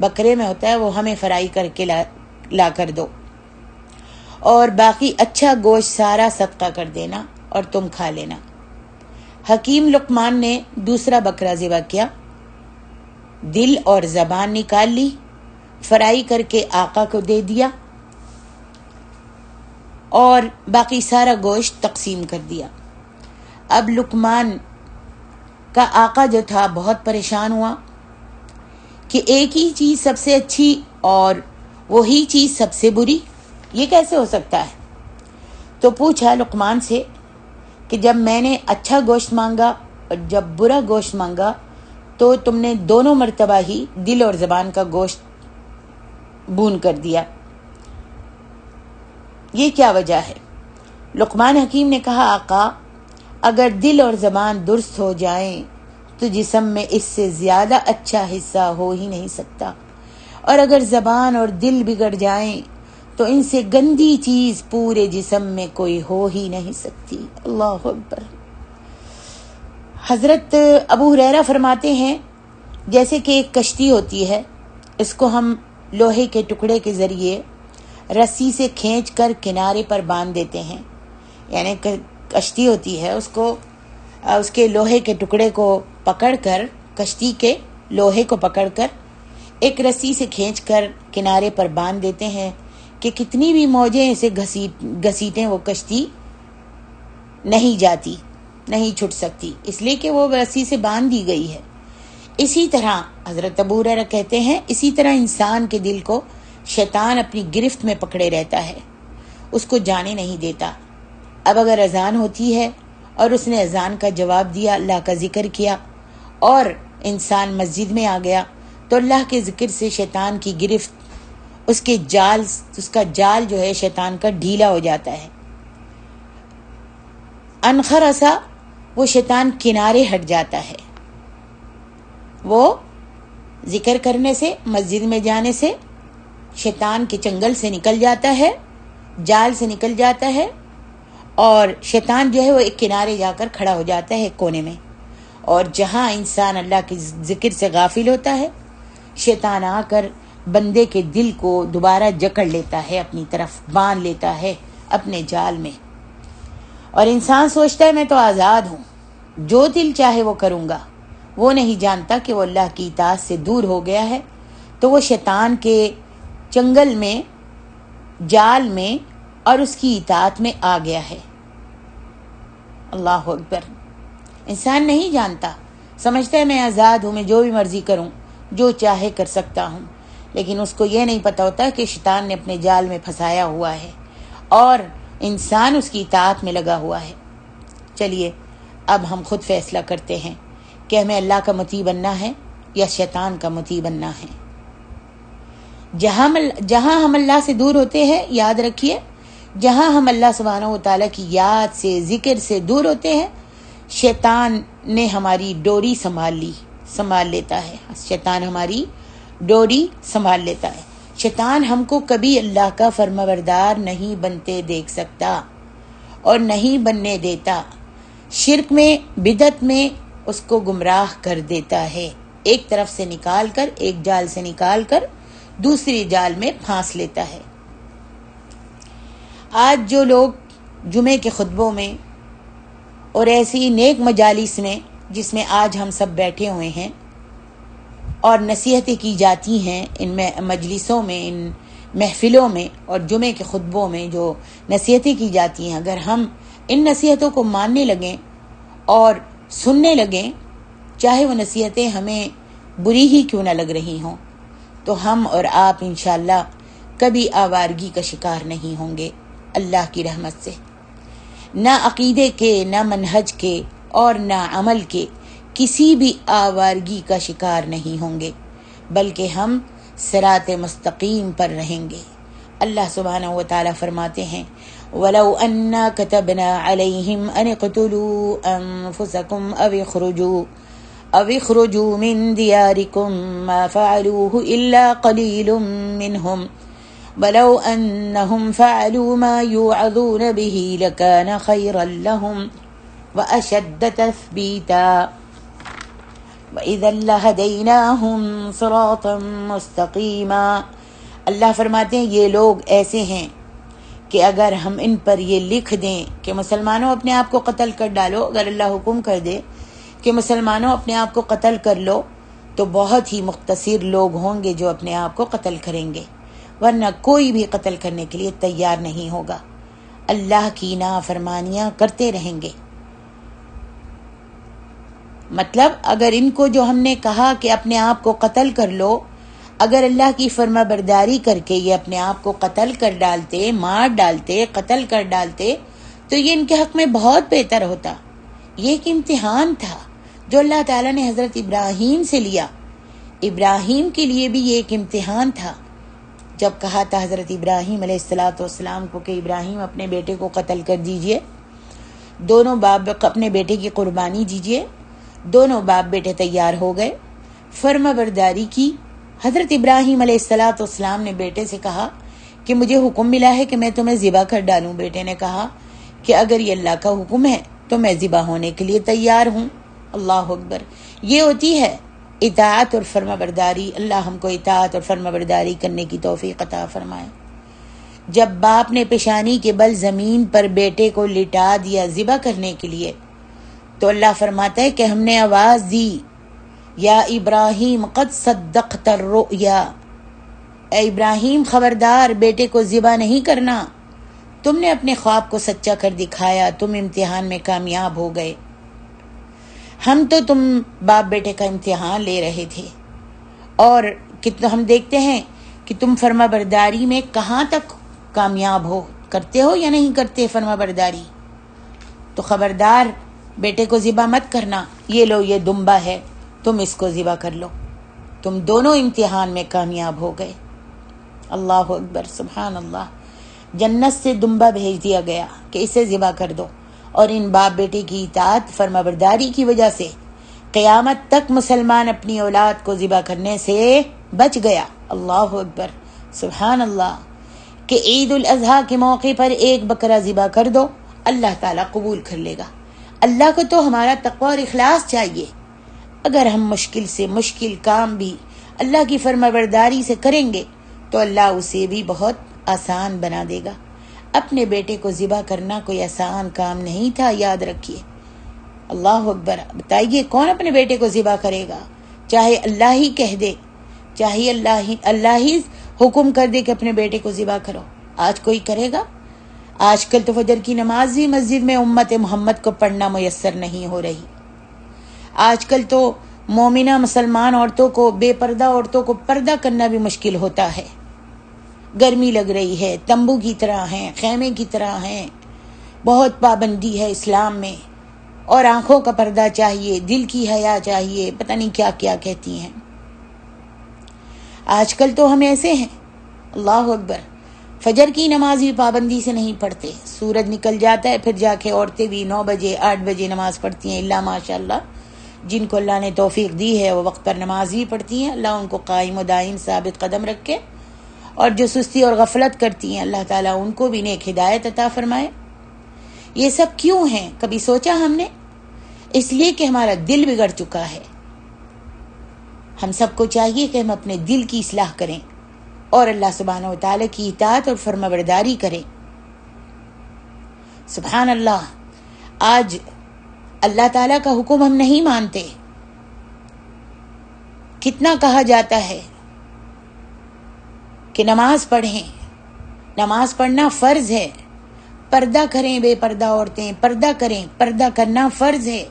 بکرے میں ہوتا ہے وہ ہمیں فرائی کر کے لا کر دو، اور باقی اچھا گوشت سارا صدقہ کر دینا اور تم کھا لینا۔ حکیم لقمان نے دوسرا بکرا ذبح کیا، دل اور زبان نکال لی، فرائی کر کے آقا کو دے دیا، اور باقی سارا گوشت تقسیم کر دیا۔ اب لقمان کا آقا جو تھا بہت پریشان ہوا کہ ایک ہی چیز سب سے اچھی اور وہی چیز سب سے بری، یہ کیسے ہو سکتا ہے؟ تو پوچھا لقمان سے کہ جب میں نے اچھا گوشت مانگا اور جب برا گوشت مانگا تو تم نے دونوں مرتبہ ہی دل اور زبان کا گوشت بھون کر دیا، یہ کیا وجہ ہے؟ لقمان حکیم نے کہا آقا، اگر دل اور زبان درست ہو جائیں تو جسم میں اس سے زیادہ اچھا حصہ ہو ہی نہیں سکتا، اور اگر زبان اور دل بگڑ جائیں تو ان سے گندی چیز پورے جسم میں کوئی ہو ہی نہیں سکتی۔ اللہ اکبر۔ حضرت ابو ہریرہ فرماتے ہیں جیسے کہ ایک کشتی ہوتی ہے، اس کو ہم لوہے کے ٹکڑے کے ذریعے رسی سے کھینچ کر کنارے پر باندھ دیتے ہیں، یعنی کشتی ہوتی ہے اس کو، اس کے لوہے کے ٹکڑے کو پکڑ کر، کشتی کے لوہے کو پکڑ کر ایک رسی سے کھینچ کر کنارے پر باندھ دیتے ہیں کہ کتنی بھی موجیں اسے گھسیٹیں وہ کشتی نہیں جاتی، نہیں چھٹ سکتی، اس لیے کہ وہ رسی سے باندھ دی گئی ہے۔ اسی طرح حضرت ابو ہریرہ کہتے ہیں اسی طرح انسان کے دل کو شیطان اپنی گرفت میں پکڑے رہتا ہے، اس کو جانے نہیں دیتا۔ اب اگر اذان ہوتی ہے اور اس نے اذان کا جواب دیا، اللہ کا ذکر کیا، اور انسان مسجد میں آ گیا تو اللہ کے ذکر سے شیطان کی گرفت، اس کا جال جو ہے شیطان کا ڈھیلا ہو جاتا ہے۔ انخرسا، وہ شیطان کنارے ہٹ جاتا ہے، وہ ذکر کرنے سے، مسجد میں جانے سے شیطان کے چنگل سے نکل جاتا ہے، جال سے نکل جاتا ہے، اور شیطان جو ہے وہ ایک کنارے جا کر کھڑا ہو جاتا ہے ایک کونے میں۔ اور جہاں انسان اللہ کے ذکر سے غافل ہوتا ہے، شیطان آ کر بندے کے دل کو دوبارہ جکڑ لیتا ہے، اپنی طرف باندھ لیتا ہے اپنے جال میں، اور انسان سوچتا ہے میں تو آزاد ہوں، جو دل چاہے وہ کروں گا۔ وہ نہیں جانتا کہ وہ اللہ کی اطاعت سے دور ہو گیا ہے، تو وہ شیطان کے چنگل میں، جال میں اور اس کی اطاعت میں آ گیا ہے۔ اللہ اکبر۔ انسان نہیں جانتا، سمجھتا ہے میں آزاد ہوں، میں جو بھی مرضی کروں، جو چاہے کر سکتا ہوں، لیکن اس کو یہ نہیں پتا ہوتا کہ شیطان نے اپنے جال میں پھنسایا ہوا ہے اور انسان اس کی اطاعت میں لگا ہوا ہے۔ چلیے اب ہم خود فیصلہ کرتے ہیں کہ ہمیں اللہ کا مطیع بننا ہے یا شیطان کا مطیع بننا ہے۔ جہاں ہم اللہ سے دور ہوتے ہیں، یاد رکھیے، جہاں ہم اللہ سبحانہ و تعالیٰ کی یاد سے، ذکر سے دور ہوتے ہیں، شیطان نے ہماری ڈوری سنبھال لیتا ہے۔ شیطان ہماری ڈوری سنبھال لیتا ہے۔ شیطان ہم کو کبھی اللہ کا فرمانبردار نہیں بنتے دیکھ سکتا اور نہیں بننے دیتا۔ شرک میں، بدعت میں اس کو گمراہ کر دیتا ہے، ایک طرف سے نکال کر، ایک جال سے نکال کر دوسری جال میں پھانس لیتا ہے۔ آج جو لوگ جمعے کے خطبوں میں اور ایسی نیک مجالس میں، جس میں آج ہم سب بیٹھے ہوئے ہیں اور نصیحتیں کی جاتی ہیں، ان مجلسوں میں، ان محفلوں میں اور جمعے کے خطبوں میں جو نصیحتیں کی جاتی ہیں، اگر ہم ان نصیحتوں کو ماننے لگیں اور سننے لگیں، چاہے وہ نصیحتیں ہمیں بری ہی کیوں نہ لگ رہی ہوں، تو ہم اور آپ انشاءاللہ کبھی آوارگی کا شکار نہیں ہوں گے اللہ کی رحمت سے۔ نہ عقیدے کے، نہ منہج کے اور نہ عمل کے کسی بھی آوارگی کا شکار نہیں ہوں گے، بلکہ ہم صراط مستقیم پر رہیں گے۔ اللہ سبحانہ و تعالیٰ فرماتے ہیں وَلَوْ أَنَّا كَتَبْنَا عَلَيْهِمْ أَنِ اقْتُلُوا أَنفُسَكُمْ أَوِ اخْرُجُوا مِنْ دِيَارِكُمْ مَا فَعَلُوهُ إِلَّا قَلِيلٌ مِّنْهُمْ وَلَوْ أَنَّهُمْ فَعَلُوا مَا يُوعَظُونَ بِهِ لَكَانَ خَيْرًا لَهُمْ وَأَشَدَّ تَثْبِيتًا وَإِذًا لَّهَدَيْنَاهُمْ صِرَاطًا مُّسْتَقِيمًا۔ اللہ فرماتے ہیں یہ لوگ ایسے ہیں کہ اگر ہم ان پر یہ لکھ دیں کہ مسلمانوں اپنے آپ کو قتل کر ڈالو، اگر اللہ حکم کر دے کہ مسلمانوں اپنے آپ کو قتل کر لو، تو بہت ہی مختصر لوگ ہوں گے جو اپنے آپ کو قتل کریں گے، ورنہ کوئی بھی قتل کرنے کے لیے تیار نہیں ہوگا، اللہ کی نافرمانیاں کرتے رہیں گے۔ مطلب اگر ان کو جو ہم نے کہا کہ اپنے آپ کو قتل کر لو، اگر اللہ کی فرما برداری کر کے یہ اپنے آپ کو قتل کر ڈالتے، مار ڈالتے، قتل کر ڈالتے، تو یہ ان کے حق میں بہت بہتر ہوتا۔ یہ ایک امتحان تھا جو اللہ تعالیٰ نے حضرت ابراہیم سے لیا۔ ابراہیم کے لیے بھی یہ ایک امتحان تھا۔ جب کہا تھا حضرت ابراہیم علیہ السلام کو کہ ابراہیم اپنے بیٹے کو قتل کر دیجئے، دونوں باپ اپنے بیٹے کی قربانی دیجئے، دونوں باپ بیٹے تیار ہو گئے، فرما برداری کی۔ حضرت ابراہیم علیہ السلام نے بیٹے سے کہا کہ مجھے حکم ملا ہے کہ میں تمہیں ذبح کر ڈالوں۔ بیٹے نے کہا کہ اگر یہ اللہ کا حکم ہے تو میں ذبح ہونے کے لیے تیار ہوں۔ اللہ اکبر۔ یہ ہوتی ہے اطاعت اور فرما برداری۔ اللہ ہم کو اطاعت اور فرما برداری کرنے کی توفیق عطا فرمائے۔ جب باپ نے پیشانی کے بل زمین پر بیٹے کو لٹا دیا ذبح کرنے کے لیے، تو اللہ فرماتا ہے کہ ہم نے آواز دی یا ابراہیم قد صدقت الرؤیا، اے ابراہیم خبردار بیٹے کو ذبح نہیں کرنا، تم نے اپنے خواب کو سچا کر دکھایا، تم امتحان میں کامیاب ہو گئے۔ ہم تو تم باپ بیٹے کا امتحان لے رہے تھے، اور ہم دیکھتے ہیں کہ تم فرما برداری میں کہاں تک کامیاب ہو، کرتے ہو یا نہیں کرتے فرما برداری۔ تو خبردار بیٹے کو ذبح مت کرنا، یہ لو یہ دمبا ہے، تم اس کو ذبح کر لو۔ تم دونوں امتحان میں کامیاب ہو گئے۔ اللہ اکبر، سبحان اللہ۔ جنت سے دمبا بھیج دیا گیا کہ اسے ذبح کر دو، اور ان باپ بیٹے کی اطاعت فرمانبرداری کی وجہ سے قیامت تک مسلمان اپنی اولاد کو ذبح کرنے سے بچ گیا۔ اللہ اکبر، سبحان اللہ۔ کہ عید الاضحیٰ کے موقع پر ایک بکرا ذبح کر دو، اللہ تعالیٰ قبول کر لے گا۔ اللہ کو تو ہمارا تقوی اور اخلاص چاہیے۔ اگر ہم مشکل سے مشکل کام بھی اللہ کی فرمانبرداری سے کریں گے تو اللہ اسے بھی بہت آسان بنا دے گا۔ اپنے بیٹے کو ذبح کرنا کوئی آسان کام نہیں تھا، یاد رکھیے۔ اللہ اکبر۔ بتائیے کون اپنے بیٹے کو ذبح کرے گا؟ چاہے اللہ ہی کہہ دے، چاہے اللہ ہی حکم کر دے کہ اپنے بیٹے کو ذبح کرو، آج کوئی کرے گا؟ آج کل تو فجر کی نماز بھی مسجد میں امت محمد کو پڑھنا میسر نہیں ہو رہی۔ آج کل تو مومنہ مسلمان عورتوں کو، بے پردہ عورتوں کو پردہ کرنا بھی مشکل ہوتا ہے۔ گرمی لگ رہی ہے، تمبو کی طرح ہیں، خیمے کی طرح ہیں، بہت پابندی ہے اسلام میں، اور آنکھوں کا پردہ چاہیے، دل کی حیا چاہیے، پتہ نہیں کیا کیا کہتی ہیں۔ آج کل تو ہم ایسے ہیں، اللہ اکبر، فجر کی نماز بھی پابندی سے نہیں پڑھتے۔ سورج نکل جاتا ہے پھر جا کے عورتیں بھی 9 بجے 8 بجے نماز پڑھتی ہیں، اللہ ماشاءاللہ جن کو اللہ نے توفیق دی ہے وہ وقت پر نماز بھی پڑھتی ہیں، اللہ ان کو قائم و دائم ثابت قدم رکھے، اور جو سستی اور غفلت کرتی ہیں اللہ تعالیٰ ان کو بھی نیک ہدایت عطا فرمائے۔ یہ سب کیوں ہیں؟ کبھی سوچا ہم نے؟ اس لیے کہ ہمارا دل بگڑ چکا ہے۔ ہم سب کو چاہیے کہ ہم اپنے دل کی اصلاح کریں اور اللہ سبحانہ و تعالیٰ کی اطاعت اور فرمانبرداری کریں۔ سبحان اللہ، آج اللہ تعالیٰ کا حکم ہم نہیں مانتے۔ کتنا کہا جاتا ہے کہ نماز پڑھیں، نماز پڑھنا فرض ہے، پردہ کریں، بے پردہ عورتیں پردہ کریں، پردہ کرنا فرض ہے۔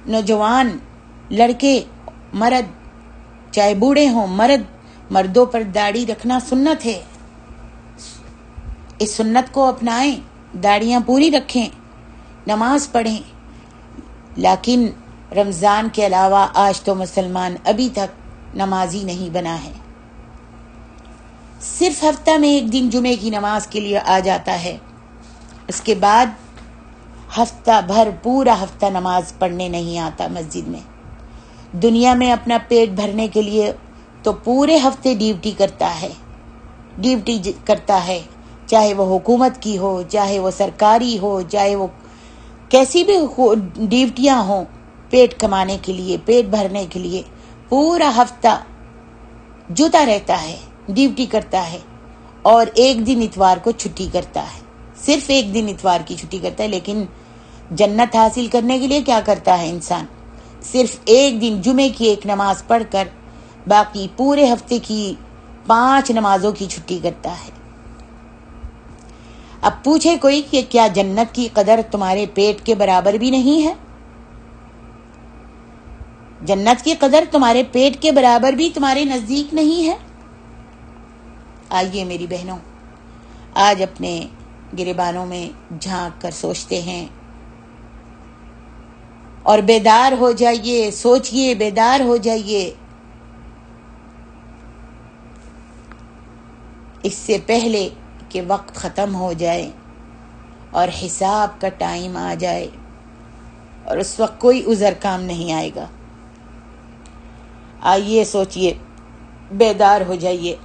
نوجوان لڑکے، مرد، چاہے بوڑھے ہوں، مردوں پر داڑھی رکھنا سنت ہے۔ اس سنت کو اپنائیں، داڑیاں پوری رکھیں، نماز پڑھیں۔ لیکن رمضان کے علاوہ آج تو مسلمان ابھی تک نمازی نہیں بنا ہے۔ صرف ہفتہ میں ایک دن جمعے کی نماز کے لیے آ جاتا ہے، اس کے بعد ہفتہ بھر، پورا ہفتہ نماز پڑھنے نہیں آتا مسجد میں۔ دنیا میں اپنا پیٹ بھرنے کے لیے تو پورے ہفتے ڈیوٹی کرتا ہے، چاہے وہ حکومت کی ہو، چاہے وہ سرکاری ہو، چاہے وہ کیسی بھی ڈیوٹیاں ہوں، پیٹ کمانے کے لیے، پیٹ بھرنے کے لیے پورا ہفتہ جوتا رہتا ہے، ڈیوٹی کرتا ہے، اور ایک دن اتوار کو چھٹی کرتا ہے، صرف ایک دن اتوار کی چھٹی کرتا ہے۔ لیکن جنت حاصل کرنے کے لیے کیا کرتا ہے انسان؟ صرف ایک دن جمعے کی ایک نماز پڑھ کر باقی پورے ہفتے کی 5 نمازوں کی چھٹی کرتا ہے۔ اب پوچھے کوئی کہ کیا جنت کی قدر تمہارے پیٹ کے برابر بھی نہیں ہے؟ جنت کی قدر تمہارے پیٹ کے برابر بھی تمہارے نزدیک نہیں ہے؟ آئیے میری بہنوں، آج اپنے گریبانوں میں جھانک کر سوچتے ہیں اور بیدار ہو جائیے، سوچئے، بیدار ہو جائیے، اس سے پہلے کہ وقت ختم ہو جائے اور حساب کا ٹائم آ جائے، اور اس وقت کوئی عذر کام نہیں آئے گا۔ آئیے سوچئے، بیدار ہو جائیے۔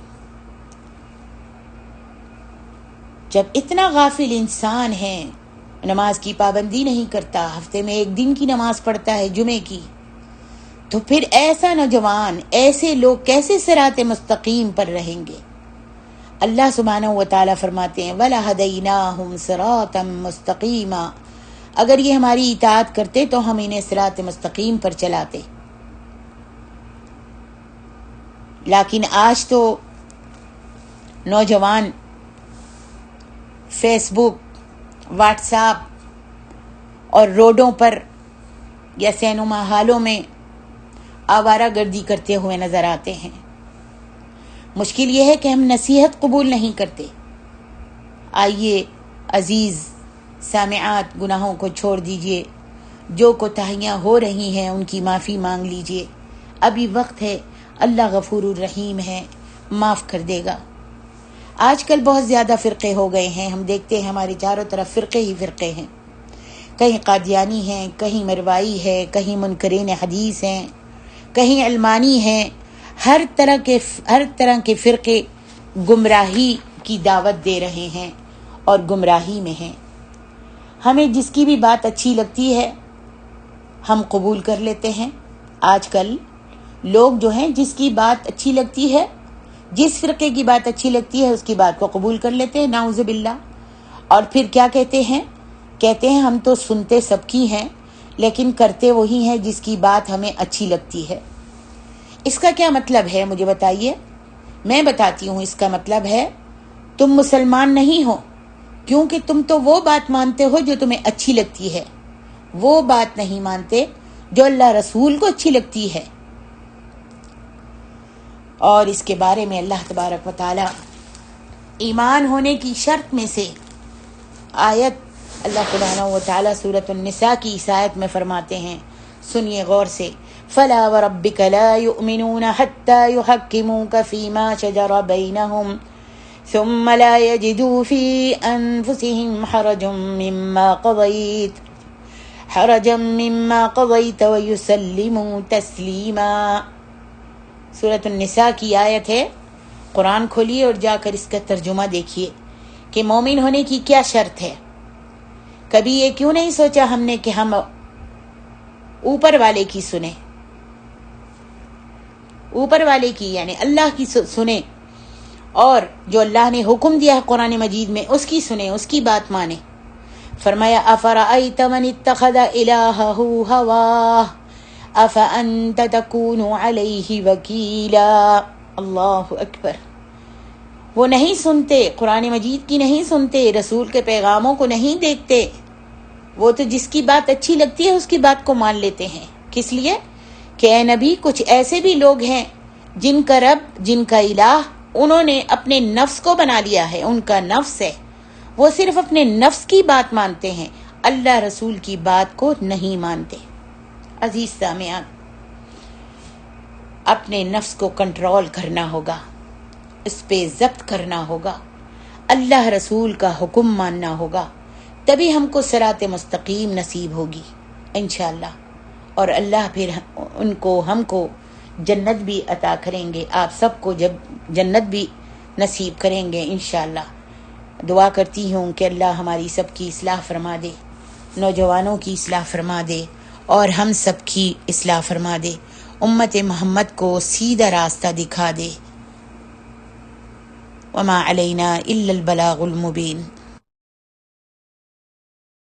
جب اتنا غافل انسان ہے، نماز کی پابندی نہیں کرتا، ہفتے میں ایک دن کی نماز پڑھتا ہے جمعے کی، تو پھر ایسا نوجوان، ایسے لوگ کیسے صراط مستقیم پر رہیں گے؟ اللہ سبحانہ و تعالیٰ فرماتے ہیں وَلَهَدَيْنَاهُمْ صِرَاطًا مُسْتَقِيمًا، اگر یہ ہماری اطاعت کرتے تو ہم انہیں صراط مستقیم پر چلاتے۔ لیکن آج تو نوجوان فیس بک، واٹس ایپ اور روڈوں پر یا سینما ہالوں میں آوارہ گردی کرتے ہوئے نظر آتے ہیں۔ مشکل یہ ہے کہ ہم نصیحت قبول نہیں کرتے۔ آئیے عزیز سامعات، گناہوں کو چھوڑ دیجئے، جو کوتاہیاں ہو رہی ہیں ان کی معافی مانگ لیجئے، ابھی وقت ہے، اللہ غفور الرحیم ہے، معاف کر دے گا۔ آج کل بہت زیادہ فرقے ہو گئے ہیں، ہم دیکھتے ہیں ہمارے چاروں طرف فرقے ہی فرقے ہیں، کہیں قادیانی ہیں، کہیں مروائی ہے، کہیں منکرین حدیث ہیں، کہیں علمانی ہیں، ہر طرح کے فرقے گمراہی کی دعوت دے رہے ہیں اور گمراہی میں ہیں۔ ہمیں جس کی بھی بات اچھی لگتی ہے ہم قبول کر لیتے ہیں۔ آج کل لوگ جو ہیں جس کی بات اچھی لگتی ہے، جس فرقے کی بات اچھی لگتی ہے اس کی بات کو قبول کر لیتے ہیں، نعوذ باللہ۔ اور پھر کیا کہتے ہیں ہم تو سنتے سب کی ہیں لیکن کرتے وہی ہیں جس کی بات ہمیں اچھی لگتی ہے۔ اس کا کیا مطلب ہے مجھے بتائیے؟ میں بتاتی ہوں، اس کا مطلب ہے تم مسلمان نہیں ہو، کیونکہ تم تو وہ بات مانتے ہو جو تمہیں اچھی لگتی ہے، وہ بات نہیں مانتے جو اللہ رسول کو اچھی لگتی ہے۔ اور اس کے بارے میں اللہ تبارک و تعالی ایمان ہونے کی شرط میں سے آیت اللہ سبحانہ و تعالی سورۃ النساء کی اس آیت میں فرماتے ہیں، سنیے غور سے، فلا وربک لا یؤمنون حتی یحکموک فیما شجر بینہم ثم لا یجدوا فی انفسہم حرجا مما قضیت ویسلموا تسلیما۔ سورۃ النساء کی آیت ہے، قرآن کھولیے اور جا کر اس کا ترجمہ دیکھیے کہ مومن ہونے کی کیا شرط ہے۔ کبھی یہ کیوں نہیں سوچا ہم نے کہ ہم اوپر والے کی سنیں، اوپر والے کی یعنی اللہ کی سنیں، اور جو اللہ نے حکم دیا ہے قرآن مجید میں اس کی سنیں، اس کی بات مانیں۔ فرمایا افرأیت من اتخذ الہہ ہواہ افانت تکون علیہ وکیلا۔ اللہ اکبر۔ وہ نہیں سنتے، قرآن مجید کی نہیں سنتے، رسول کے پیغاموں کو نہیں دیکھتے، وہ تو جس کی بات اچھی لگتی ہے اس کی بات کو مان لیتے ہیں۔ کس لیے کہ اے نبی کچھ ایسے بھی لوگ ہیں جن کا رب، جن کا الہ انہوں نے اپنے نفس کو بنا لیا ہے، ان کا نفس ہے، وہ صرف اپنے نفس کی بات مانتے ہیں، اللہ رسول کی بات کو نہیں مانتے۔ عزیز سامعان، اپنے نفس کو کنٹرول کرنا ہوگا، اس پہ ضبط کرنا ہوگا، اللہ رسول کا حکم ماننا ہوگا، تبھی ہم کو صراط مستقیم نصیب ہوگی انشاءاللہ، اور اللہ پھر ہم کو جنت بھی عطا کریں گے، آپ سب کو جب جنت بھی نصیب کریں گے انشاءاللہ۔ دعا کرتی ہوں کہ اللہ ہماری سب کی اصلاح فرما دے، نوجوانوں کی اصلاح فرما دے اور ہم سب کی اصلاح فرما دے، امت محمد کو سیدھا راستہ دکھا دے۔ وما علینا الا البلاغ المبین۔